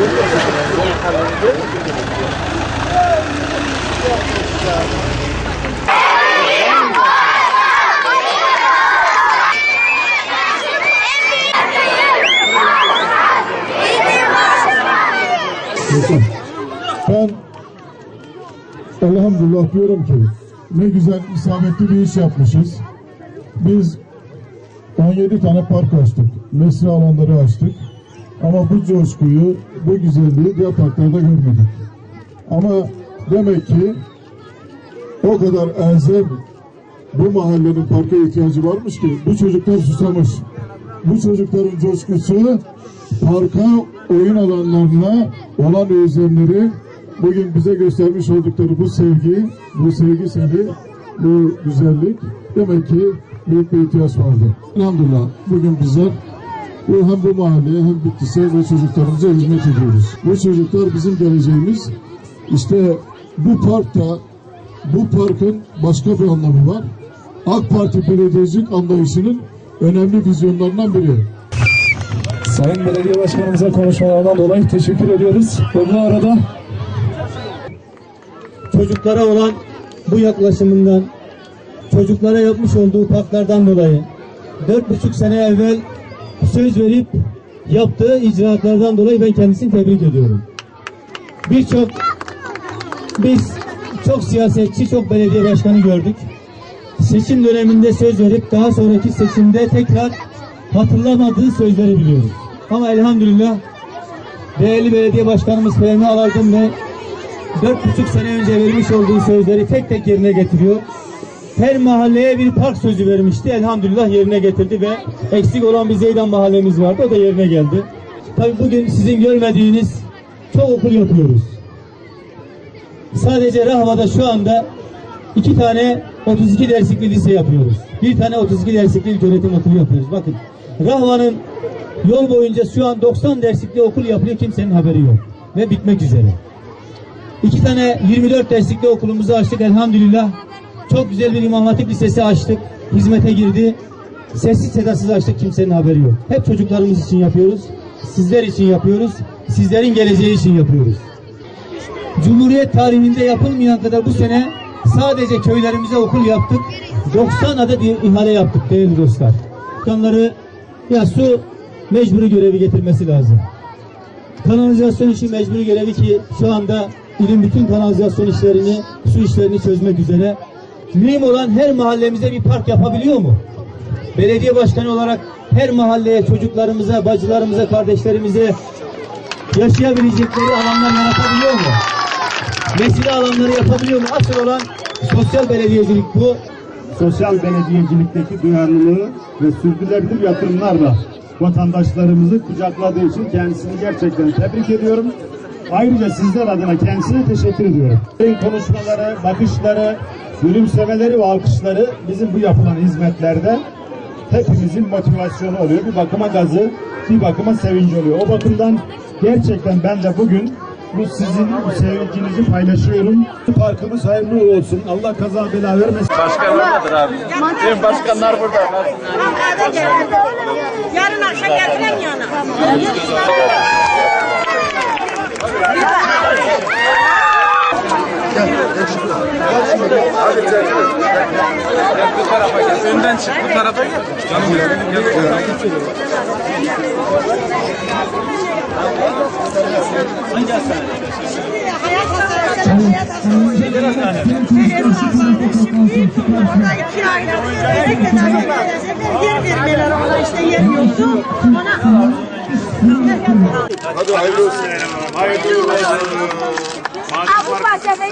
Ben elhamdülillah diyorum ki ne güzel isabetli bir iş yapmışız. Biz 17 tane park açtık. Mesire alanları açtık. Ama bu coşkuyu, bu güzelliği diğer parklarda görmedik. Ama demek ki o kadar elzem bu mahallenin parka ihtiyacı varmış ki bu çocuklar susamış. Bu çocukların coşkusu parka, oyun alanlarına olan özlemleri, bugün bize göstermiş oldukları bu sevgi, bu sevgi, bu güzellik demek ki büyük bir ihtiyaç vardı. Elhamdülillah bugün bizler hem bu mahalleye hem Bitlis'e ve çocuklarımıza hizmet ediyoruz. Bu çocuklar bizim geleceğimiz. İşte bu parkta, bu parkın başka bir anlamı var. AK Parti belediyecilik anlayışının önemli vizyonlarından biri. Sayın Belediye Başkanımıza konuşmalarından dolayı teşekkür ediyoruz. Ve bu arada çocuklara olan bu yaklaşımından, çocuklara yapmış olduğu parklardan dolayı 4,5 sene evvel söz verip yaptığı icraatlardan dolayı ben kendisini tebrik ediyorum. Biz çok siyasetçi, çok belediye başkanı gördük. Seçim döneminde söz verip daha sonraki seçimde tekrar hatırlamadığı sözleri biliyoruz. Ama elhamdülillah değerli belediye başkanımız Fehmi Alargın ve 4,5 sene önce vermiş olduğu sözleri tek tek yerine getiriyor. Her mahalleye bir park sözü vermişti. Elhamdülillah yerine getirdi ve eksik olan bir Zeydan mahallemiz vardı. O da yerine geldi. Tabii bugün sizin görmediğiniz çok okul yapıyoruz. Sadece Rahva'da şu anda 2 tane 32 derslikli lise yapıyoruz. 1 tane 32 derslikli ilköğretim okulu yapıyoruz. Bakın Rahva'nın yol boyunca şu an 90 derslikli okul yapıyor, kimsenin haberi yok. Ve bitmek üzere. 2 tane 24 derslikli okulumuzu açtık elhamdülillah. Çok güzel bir İmam Hatip Lisesi açtık. Hizmete girdi. Sessiz sedasız açtık, kimsenin haberi yok. Hep çocuklarımız için yapıyoruz. Sizler için yapıyoruz. Sizlerin geleceği için yapıyoruz. Cumhuriyet tarihinde yapılmayan kadar bu sene sadece köylerimize okul yaptık. 90 adet ihale yaptık değerli dostlar. Kanları su mecburi görevi getirmesi lazım. Kanalizasyon işi mecburi görevi ki şu anda ilin bütün kanalizasyon işlerini, su işlerini çözmek üzere. Mühim olan her mahallemize bir park yapabiliyor mu? Belediye başkanı olarak her mahalleye çocuklarımıza, bacılarımıza, kardeşlerimize yaşayabilecekleri alanlar yaratabiliyor mu? Mesire alanları yapabiliyor mu? Asıl olan sosyal belediyecilik bu. Sosyal belediyecilikteki duyarlılığı ve sürdürülebilir yatırımlarla vatandaşlarımızı kucakladığı için kendisini gerçekten tebrik ediyorum. Ayrıca sizler adına kendisine teşekkür ediyorum. Konuşmaları, bakışları, gülümsemeleri ve alkışları bizim bu yapılan hizmetlerde hepimizin motivasyonu oluyor. Bir bakıma gazı, bir bakıma sevinci oluyor. O bakımdan gerçekten ben de bugün bu sizin sevincinizi paylaşıyorum. Parkımız hayırlı olsun. Allah kaza bela vermesin. Başkanlardır abi. Benim başkanlar burada. Yarın akşam geldiler mi yana? Hadi bu tarafa gel. Önden çık, bu tarafa gel. Canım gel. Hangi hastane? Hayat hastanesi. Orada 2 ayda bebek tedavi yer vermeler ona işte yer yoktu. Ona Hadi hayırlı olsun. Hayırlı olsun. bu bahçede